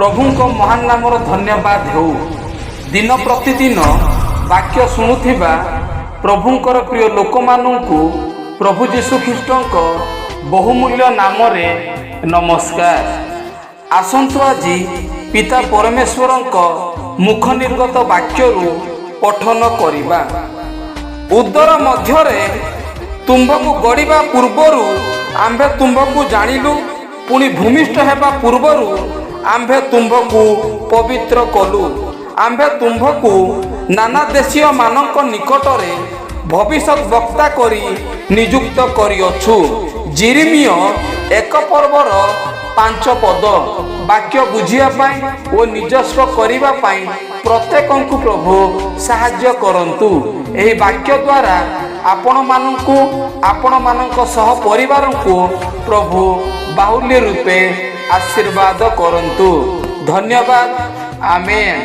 प्रभु महान नामर धन्यवाद हो। दिन प्रतिदिन वाक्य शुणुथिबा प्रभुंकर प्रिय लोक मानू प्रभु जीशु ख्रीष्टक बहुमूल्य नाम नमस्कार। आसंतु आज पिता परमेश्वर मुख निर्गत वाक्य पठन करिबा। उदर मध्यरे तुम्बकु गड़िबा पूर्वरु आंभे तुम्बकु जानिलु, पुणी भूमिष्ठ हेबा पूर्वरु आंभे तुम्बकु पवित्र कलु। आंभे तुम्बकु नाना देशीय मानक निकटरे भविष्यत वक्ता करी नियुक्त करिअछु। जिरिमिय 1 पर्वर 5 पद वाक्य बुझिया पाई ओ निजस्व करिबा पाई प्रत्येकंकु प्रभु साहाय्य करंतु। एही वाक्य द्वारा आपण मानंकु आपण मानंक सह परिवार को प्रभु बाहुल्य रूपे आशीर्वाद करंतु। धन्यवाद। आमेन।